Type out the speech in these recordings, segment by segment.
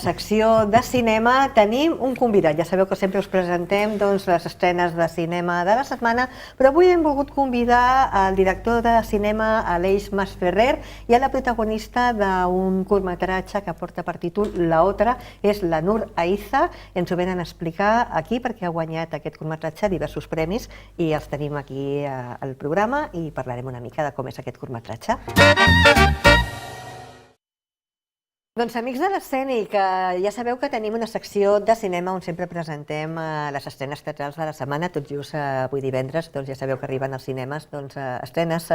secció de cinema tenim un convidat. Ja sabeu que sempre us presentem les estrenes de cinema de la setmana, però avui hem volgut convidar el director de cinema Aleix Masferrer i a la protagonista d'un curtmetratge que porta per títol La Otra, és la Nur Aiza. Ens ho venen a explicar aquí perquè ha guanyat aquest curtmetratge diversos premis i els tenim aquí al programa i parlarem una mica de com és aquest curtmetratge. Doncs amics de l'Escènic, ja sabeu que tenim una secció de cinema on sempre presentem les estrenes teatrals de la setmana. Tot just avui divendres ja sabeu que arriben als cinemes estrenes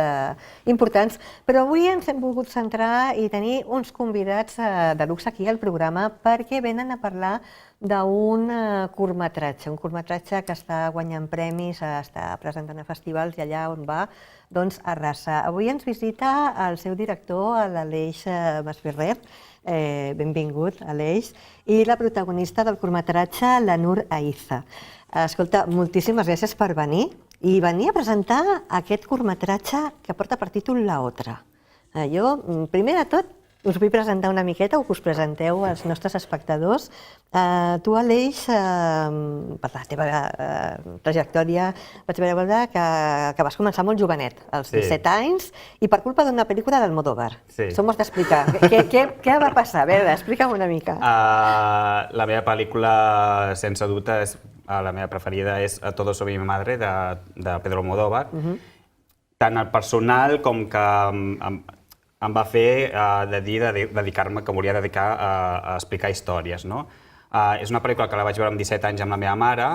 importants, però avui ens hem volgut centrar i tenir uns convidats de luxe aquí al programa perquè venen a parlar d'un curtmetratge, un curtmetratge que està guanyant premis, està presentant a festivals i allà on va arrasa. Avui ens visita el seu director, l'Aleix Masferrer. Benvingut, Aleix, i la protagonista del curtmetratge, la Nur Aiza. Escolta, moltíssimes gràcies per venir i venir a presentar aquest curtmetratge que porta per títol La Otra. Jo, primer de tot, us vull presentar una miqueta o que us presenteu als nostres espectadors. Tu, Aleix, per la teva trajectòria, vaig veure que vas començar molt jovenet, als 17 anys, i per culpa d'una pel·lícula d'Almodóvar. Això m'ho has d'explicar. Què va passar? A veure, explica'm una mica. La meva pel·lícula, sense dubte, la meva preferida és A todo sobre mi madre, de Pedro Almodóvar. Tant el personal com que em va fer dedicar-me, que volia dedicar a explicar històries. És una pel·lícula que la vaig veure amb 17 anys amb la meva mare.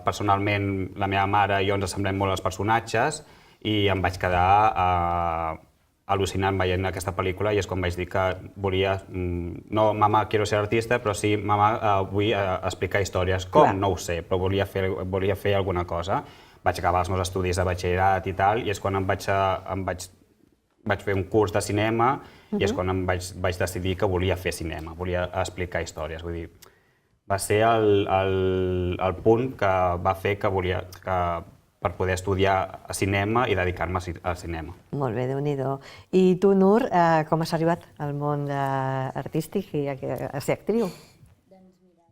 Personalment, la meva mare i jo ens assemblem molt als personatges i em vaig quedar al·lucinant veient aquesta pel·lícula i és quan vaig dir que volia, no mama quiero ser artista, però sí mama vull explicar històries. Com? No ho sé, però volia fer alguna cosa. Vaig acabar els meus estudis de batxillerat i tal, i és quan vaig fer un curs de cinema i és quan em vaig decidir que volia fer cinema, volia explicar històries. Vull dir, va ser el punt que va fer que per poder estudiar cinema i dedicar-me al cinema. Molt bé, Déu-n'hi-do. I tu, Nur, com has arribat al món artístic i a ser actriu? Doncs mira,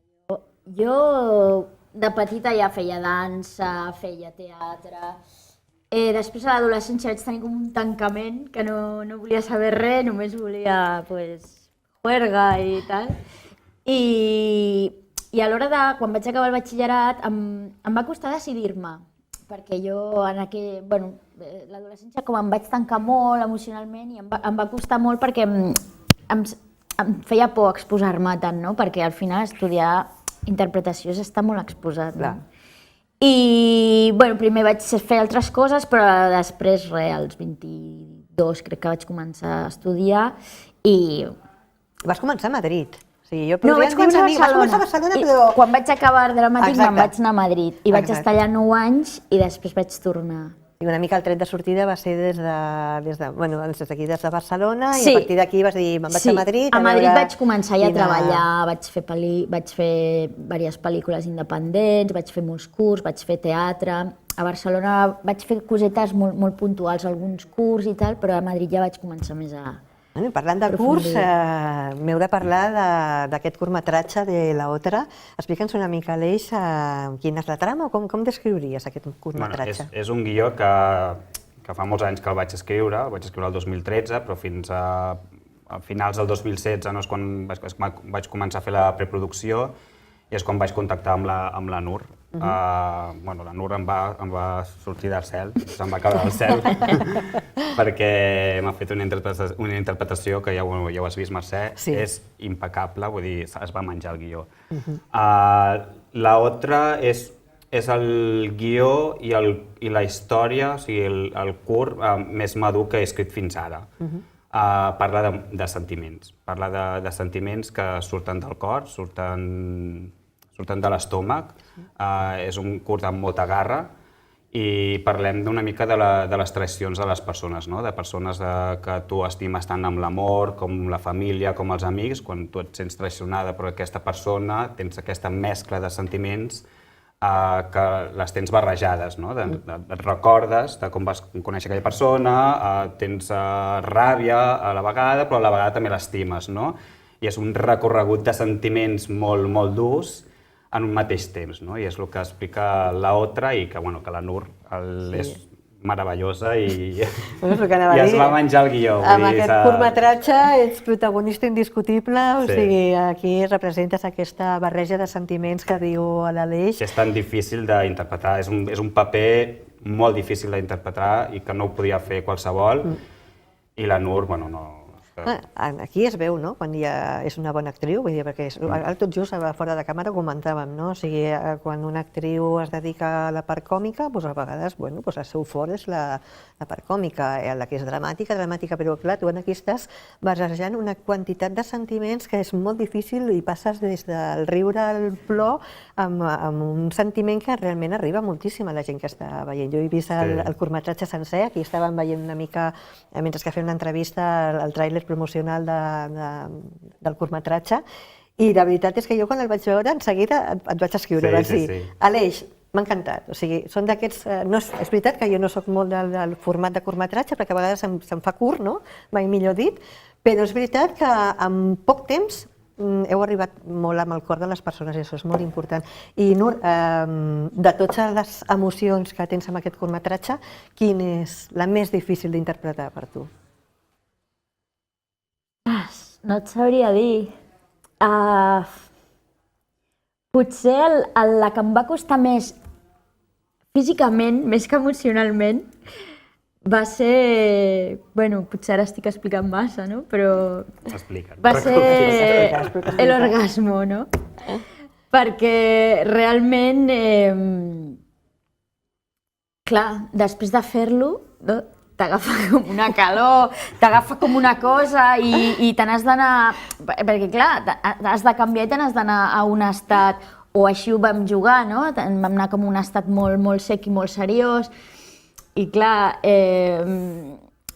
jo de petita ja feia dansa, feia teatre. Després a l'adolescència vaig tenir com un tancament, que no volia saber res, només volia juerga i tal. I a l'hora de, quan vaig acabar el batxillerat, em va costar decidir-me, perquè jo en l'adolescència com em vaig tancar molt emocionalment i em va costar molt perquè em feia por exposar-me tant, perquè al final estudiar interpretació és estar molt exposat. I primer vaig fer altres coses, però després, als 22, crec que vaig començar a estudiar i... Vas començar a Madrid. No, vaig començar a Barcelona, però quan vaig acabar dramàtic me'n vaig anar a Madrid i vaig estar allà 9 anys i després vaig tornar. I una mica el tret de sortida va ser des d'aquí, des de Barcelona, i a partir d'aquí vas dir, me'n vaig a Madrid... A Madrid vaig començar ja a treballar, vaig fer diverses pel·lícules independents, vaig fer molts curts, vaig fer teatre. A Barcelona vaig fer cosetes molt puntuals, alguns curts i tal, però a Madrid ja vaig començar més a... Parlant de curs, m'heu de parlar d'aquest curtmetratge de La Otra. Explica'ns una mica, Aleix, quina és la trama o com descriuries aquest curtmetratge? És un guió que fa molts anys que el vaig escriure el 2013, però fins a finals del 2016 és quan vaig començar a fer la preproducció i és quan vaig contactar amb la Nur. La Nur em va sortir del cel, se'm va caure del cel, perquè m'ha fet una interpretació que ja ho has vist, Mercè, és impecable, vull dir, es va menjar el guió. La Otra és el guió i la història, o sigui, el curt més madur que he escrit fins ara. Parla de sentiments, de sentiments que surten del cor, surten de l'estómac. És un curt amb molta garra i parlem una mica de les traïcions de les persones, de persones que tu estimes tant amb l'amor, com la família, com els amics, quan tu et sents traicionada per aquesta persona, tens aquesta mescla de sentiments que les tens barrejades, et recordes de com vas conèixer aquella persona, tens ràbia a la vegada, però a la vegada també l'estimes. i és un recorregut de sentiments molt, molt durs en un mateix temps, no? I és el que explica l'Otra i que, bueno, que la Nur és meravellosa i es va menjar el guió. Amb aquest curtmetratge ets protagonista indiscutible, o sigui, aquí representes aquesta barreja de sentiments que diu l'Aleix. És tan difícil d'interpretar, és un paper molt difícil d'interpretar i que no ho podia fer qualsevol, i la Nur, bueno, no... Aquí es veu, no?, quan ja és una bona actriu, vull dir, perquè tot just fora de càmera ho comentàvem, no? O sigui, quan una actriu es dedica a la part còmica, doncs a vegades, bueno, el seu fort és la part còmica, la que és dramàtica, però clar, tu aquí estàs barrejant una quantitat de sentiments que és molt difícil i passes des del riure al plor amb un sentiment que realment arriba moltíssim a la gent que està veient. Jo he vist el curtmetratge sencer, aquí estàvem veient una mica, mentre que fem una entrevista, el tràiler promocional del curtmetratge, i la veritat és que jo quan el vaig veure en seguida et vaig escriure, vaig dir, Aleix, m'ha encantat, o sigui, són d'aquests... És veritat que jo no soc molt del format de curtmetratge, perquè a vegades se'm fa curt, no?, mai millor dit, però és veritat que en poc temps heu arribat molt amb el cor de les persones, i això és molt important. I Nur, de totes les emocions que tens amb aquest curtmetratge, quina és la més difícil d'interpretar per tu? No et sabria dir. Potser la que em va costar més físicament, més que emocionalment, va ser... Bueno, potser ara estic explicant massa, no? Però... Va ser l'orgasmo, no? Perquè realment... Clar, després de fer-lo, t'agafa com una calor, t'agafa com una cosa i te n'has d'anar... Perquè clar, has de canviar i te n'has d'anar a un estat, o així ho vam jugar, no? Vam anar com un estat molt, molt sec i molt seriós. I clar,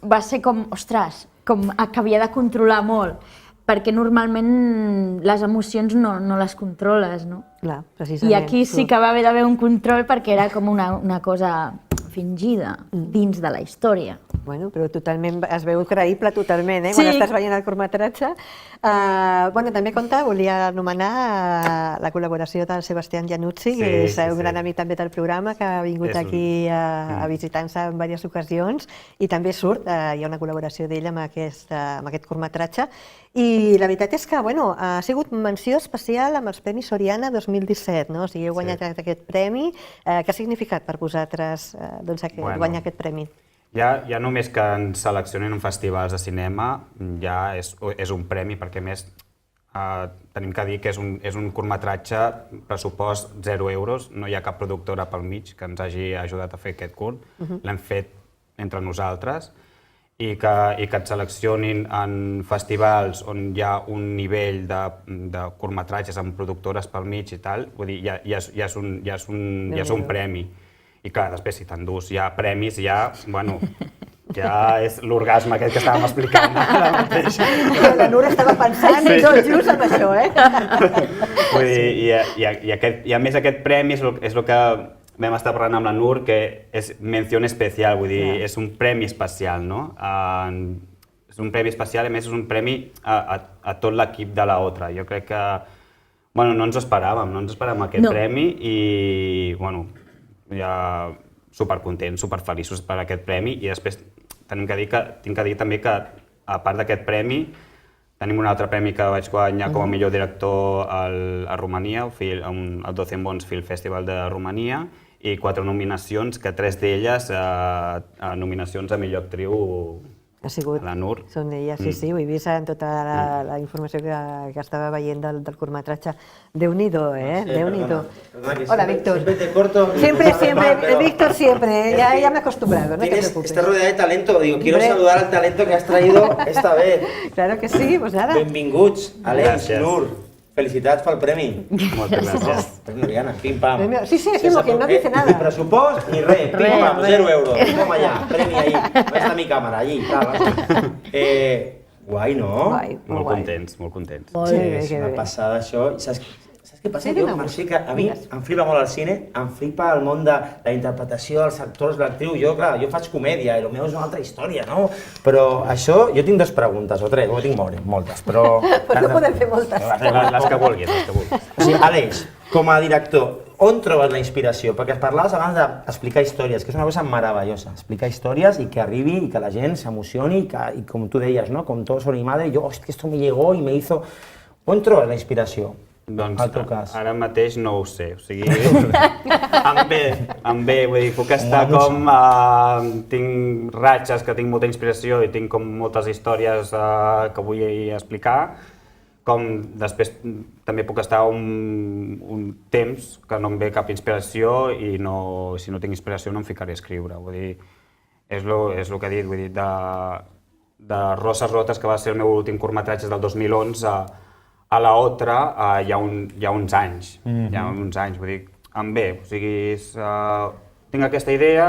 va ser com, ostres, com que havia de controlar molt, perquè normalment les emocions no les controles, no? Clar, precisament. I aquí sí que va haver d'haver un control perquè era com una cosa fingida dins de la història. Bueno, però totalment, es veu creïble totalment, quan estàs veient el curtmetratge. També volia anomenar la col·laboració del Sebastián Januzzi, que és un gran amic també del programa, que ha vingut aquí a visitar-nos en diverses ocasions, i també surt, hi ha una col·laboració d'ell amb aquest curtmetratge. I la veritat és que ha sigut menció especial amb els Premis Soriana 2017, no? O sigui, heu guanyat aquest premi. Què ha significat per vosaltres guanyar aquest premi? Ja només que ens seleccionen en festivals de cinema ja és un premi, perquè a més tenim que dir que és un curtmetratge, pressupost 0 euros, no hi ha cap productora pel mig que ens hagi ajudat a fer aquest curt, l'hem fet entre nosaltres, i que et seleccionin en festivals on hi ha un nivell de curtmetratges amb productores pel mig i tal, vull dir, ja és un premi. I clar, després si t'endús ja premis, ja és l'orgasme aquest que estàvem explicant ara mateix. La Nur estava pensant tot just en això, Vull dir, i a més aquest premi és el que vam estar parlant amb la Nur, que és menció especial, vull dir, és un premi especial, no? És un premi especial, a més és un premi a tot l'equip de l'Otra. Jo crec que, no ens esperàvem aquest premi i, ja supercontents, superfeliços per aquest premi, i després tinc que dir també que a part d'aquest premi tenim un altre premi que vaig guanyar com a millor director a Romania, al 12 Mons Film Festival de Romania, i 4 nominacions, que 3 d'elles nominacions a millor actriu ha sigut, la Nur. Són elles, sí, ho he vist en tota la informació que estava veient del curtmetratge. Déu-n'hi-do, Déu-n'hi-do. Hola, Víctor. Siempre te corto. Siempre, Víctor, siempre. Ya me he acostumbrado, no te preocupes. Estás rodeada de talento. Quiero saludar al talento que has traído esta vez. Claro que sí, pues nada. Benvinguts, Aleix, Nur. Felicitats pel premi. Moltes gràcies. Diana, pim-pam. Sí, aquí no dice nada. Ni pressupost ni res, pim-pam, 0 euros. Toma allà, premi ahí. ¿Dónde está mi cámara? Allí. Guai, no? Molt contents, molt contents. És una passada això. saps què passa? Sí, Jo, digue'm. Mercè, que a mi Digues. em flipa molt el cine, em flipa el món de la interpretació, els actors, l'actriu. Jo, clar, jo faig comèdia i el meu és una altra història, no? Però això, jo tinc 2 preguntes, o 3, o tinc moltes, però... Però no podem fer moltes. Les que vulguis, les que vulguis. O sigui, Aleix, com a director, on trobes la inspiració? Perquè parlaves abans d'explicar històries, que és una cosa meravellosa. Explicar històries i que arribi i que la gent s'emocioni i com tu deies, ¿no? Com Todos son mi madre, jo, hòstia, esto me llegó y me hizo... On trobes la inspiració? Doncs Al teu cas. ara mateix no ho sé, o sigui, em ve, vull dir, puc estar com, tinc ratxes que tinc molta inspiració i tinc com moltes històries que vull explicar, com després també puc estar un temps que no em ve cap inspiració i si no tinc inspiració no em ficaré a escriure, vull dir, és el que he dit, vull dir, de Roses rotes, que va ser el meu últim curtmetratge del 2011, a la Otra hi ha uns anys, vull dir, em ve, o sigui, tinc aquesta idea,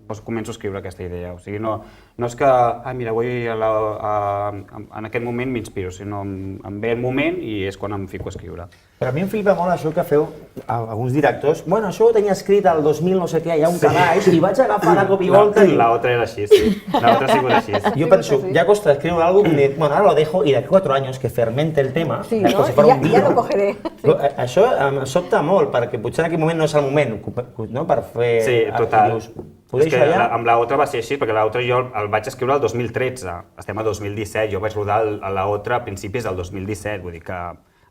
doncs començo a escriure aquesta idea, o sigui, no és que, mira, en aquest moment m'inspiro, sinó em ve el moment i és quan em fico a escriure. Però a mi em flipa molt això que feu alguns directors. Bueno, això ho tenia escrit el 2000 no sé què, hi ha un calaix, i vaig agafar de cop i volta i... La Otra era així, sí. La Otra ha sigut així. Yo pienso, ya costa escribir algo que, bueno, ahora lo dejo y de aquí a 4 años que fermente el tema, Sí, és no? com si fos un Ja vino. lo cogeré. Això em sobta molt, perquè potser en aquell moment no és el moment, no?, per fer... Sí, total. Poder És que això ja... amb la Otra va ser així, perquè la Otra jo el vaig escriure el 2013, estem a 2017, jo vaig rodar la Otra a principis del 2017, vull dir que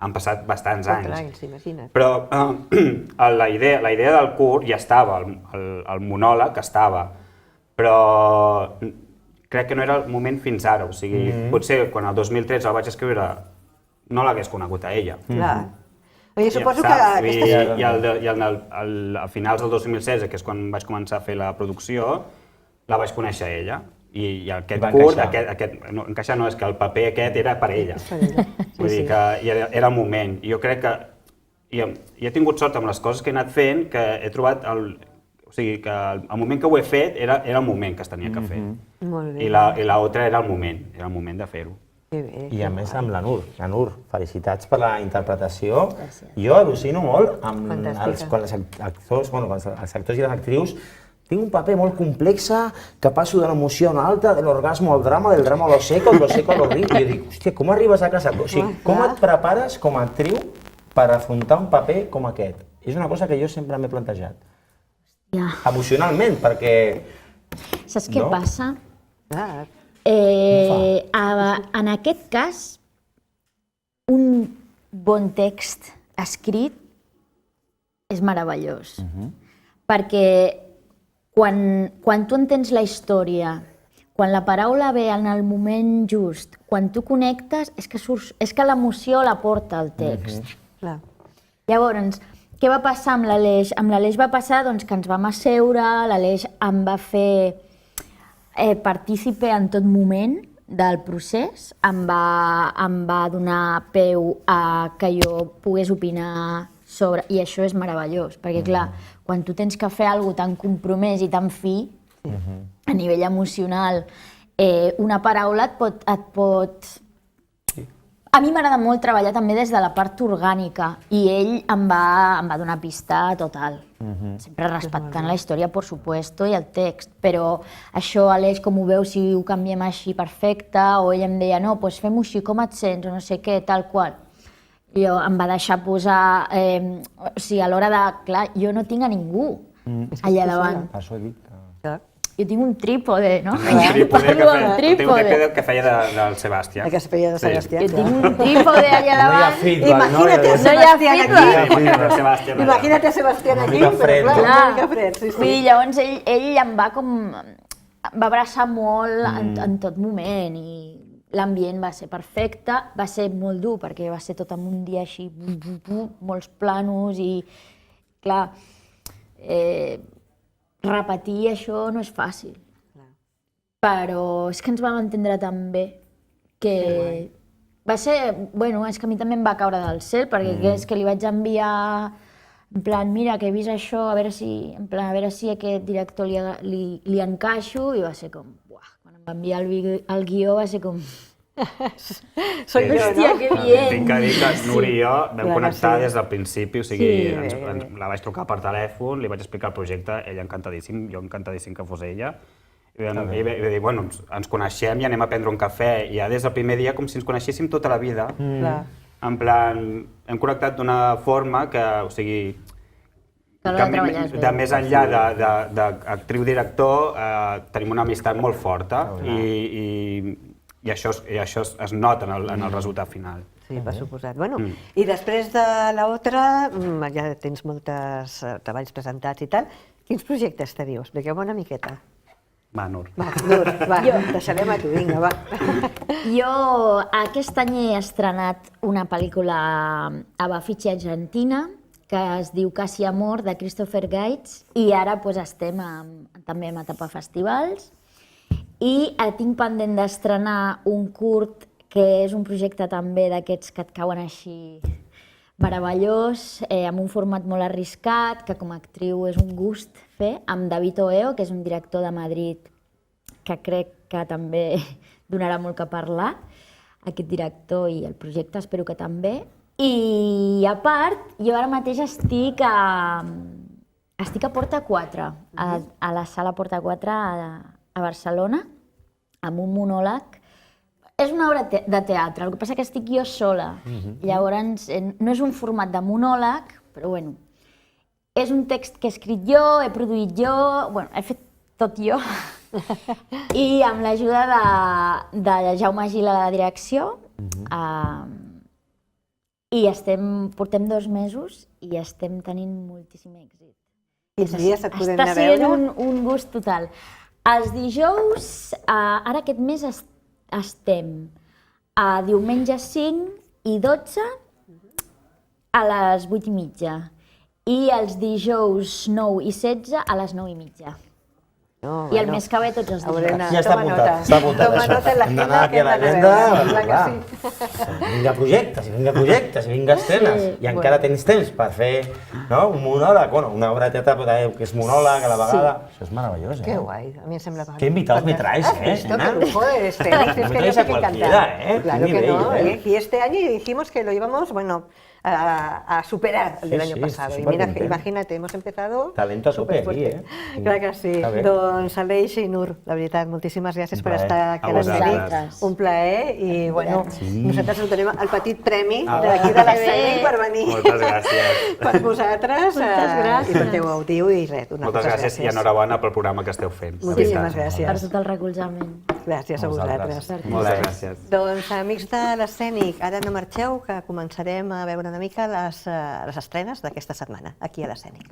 han passat bastants 4 anys. anys, imagina't. Però la idea del curt ja estava, el monòleg estava, però crec que no era el moment fins ara, o sigui, potser quan el 2013 el vaig escriure no l'hagués conegut a ella. Clar. Oye, suposo que Saps? aquestes... I a finals del 2016, que és quan vaig començar a fer la producció, la vaig conèixer a ella. I aquest Va curt, encaixar. no, encaixar no, és que el paper aquest era per ella. És per ella. Vull dir que era el moment. I jo crec que i he tingut sort amb les coses que he anat fent, que he trobat o sigui, que el moment que ho he fet era el moment que es tenia que fer. Molt bé. I la Otra era el moment de fer-ho. Que bé, I que a més guai. amb la Nur. La Nur, felicitats per la interpretació. Jo al·lucino molt amb Fantàstica. quan els actors, bueno, quan els actors i les actrius tinc un paper molt complex que passo de l'emoció a una altra, de l'orgasmo al drama, del drama a lo seco a lo ric. I jo dic, hòstia, com arribes a casa? O sigui, com et prepares com a actriu per afrontar un paper com aquest? És una cosa que jo sempre m'he plantejat. Ja. Emocionalment, perquè... Saps què No? passa? Clar. En aquest cas, un bon text escrit és meravellós. Perquè quan tu entens la història, quan la paraula ve en el moment just, quan tu connectes, és que l'emoció la porta el text. Clar. Llavors, què va passar amb l'Aleix? Amb l'Aleix va passar doncs, que ens vam asseure, l'Aleix em va fer partícipe en tot moment del procés, em va donar peu a que jo pogués opinar sobre... I això és meravellós, perquè clar, quan tu tens que fer alguna cosa tan compromès i tan fi, a nivell emocional, una paraula et pot... A mi m'agrada molt treballar també des de la part orgànica i ell em va donar pista total. Sempre respectant la història, per supuesto, i el text. Però això, Aleix, com ho veus, si ho canviem així perfecte, o ell em deia, no, doncs fem-ho així, com et sents, o no sé què, tal qual. I em va deixar posar... O sigui, a l'hora de... Clar, jo no tinc a ningú allà davant. Per això he dit que... Clar. Jo tinc un trípode, no? El Parlo amb trípode. que feia del Sebastià. Que es feia de Sebastià. Jo tinc un trípode allà No hi ha davant. feedback, Imagina't a No hi ha Sebastián feedback. aquí. Imagina't el Sebastià. Imagina't a Sebastián aquí, mica però fred, clar, no? una mica fred, sí, Vull dir, sí. llavors ell em va com... Em va abraçar molt en tot moment i l'ambient va ser perfecte, va ser molt dur perquè va ser tot en un dia així, molts planos i, clar, repetir això no és fàcil. Però és que ens vam entendre tan bé que va ser, bueno, és que a mi també em va caure del cel, perquè és que li vaig enviar en plan, mira, que he vist això, a veure si a aquest director li encaixo, i va ser com, buah, quan em va enviar el guió va ser com, Soy jo, Hòstia, no? que bien! Tinc que dir que Núria i jo vam Clar que connectar sí. des del principi, o sigui, Sí, bé. la vaig trucar per telèfon, li vaig explicar el projecte, ella encantadíssim, jo encantadíssim que fos ella. I vam dir, bueno, ens coneixem i anem a prendre un cafè, i ja des del primer dia com si ens coneixéssim tota la vida. Clar. En plan, hem connectat d'una forma que, o sigui, Que alhora treballes bé. de més enllà d'actriu-director, tenim una amistat molt forta i això es nota en el resultat final. Sí, per suposat. Bueno, i després de l'altra, ja tens molts treballs presentats i tal. Quins projectes teniu? Expliqueu-me una miqueta. Va, Nur. Va, Nur, va, deixarem a tu, vinga, va. Jo aquest any he estrenat una pel·lícula a Baffici, Argentina, que es diu Casi Amor, de Christopher Gates, i ara estem també en etapa festivals. I tinc pendent d'estrenar un curt, que és un projecte també d'aquests que et cauen així meravellós, amb un format molt arriscat, que com a actriu és un gust fer, amb David Oeo, que és un director de Madrid que crec que també donarà molt que parlar, aquest director i el projecte, espero que també. I a part, jo ara mateix estic a Porta 4, a la sala Porta 4 a Barcelona, amb un monòleg. És una obra de teatre, el que passa que estic jo sola. Llavors, no és un format de monòleg, però bueno, és un text que he escrit jo, he produït jo, bueno, he fet tot jo. I amb l'ajuda de Jaume Gil a la direcció, i portem 2 mesos i estem tenint moltíssim èxit. Quins dies et podem anar a Està sent veure? un gust total. Els dijous, ara aquest mes estem a diumenge 5 i 12 a les 8:30 i els dijous 9 i 16 a les 9:30. No, I el mes que ve tots els haurem dijous. de- Ja està toma apuntat, nota. està apuntat Toma això. nota en Hem d'anar l'agenda aquí que a hem d'anar a l'agenda, veure. Clar clar. que sí. Vinga projectes, vinga estrenes, Sí, i encara tens temps per fer un monòleg, bueno, una obra de teatre però que és monòleg a la vegada. Això és meravellós, Que guai, a mi em sembla... Qué invitados me traes, ¿Has visto nena? qué lujo eres, Félix? Me Es que traes yo a te encanta. cualquiera, Claro Qué que nivel, no. Y este año dijimos que lo íbamos, bueno, a superar el del Sí, año sí, pasado. estoy Y mira, supercontento. imagínate, hemos empezado... Talento a tope aquí, superfuerte. Clar que sí. Està bé. Doncs Aleix i Nur, la veritat, moltíssimes gràcies Un per plaer. estar aquí A a l'escènic. vosaltres. Un plaer i, bueno, nosaltres us donem el petit premi d'aquí de Que l'escènic bé. per venir. Moltes gràcies. Per vosaltres. Moltes gràcies. I per teu audiu i res, Moltes gràcies i enhorabona pel programa que esteu fent. de Moltíssimes veritat. Per gràcies. tot el recolzament. Gràcies a vosaltres. Moltes gràcies. Doncs, amics de l'escènic, ara no marxeu, que començarem a veure una mica les estrenes d'aquesta setmana, aquí a l'escènic.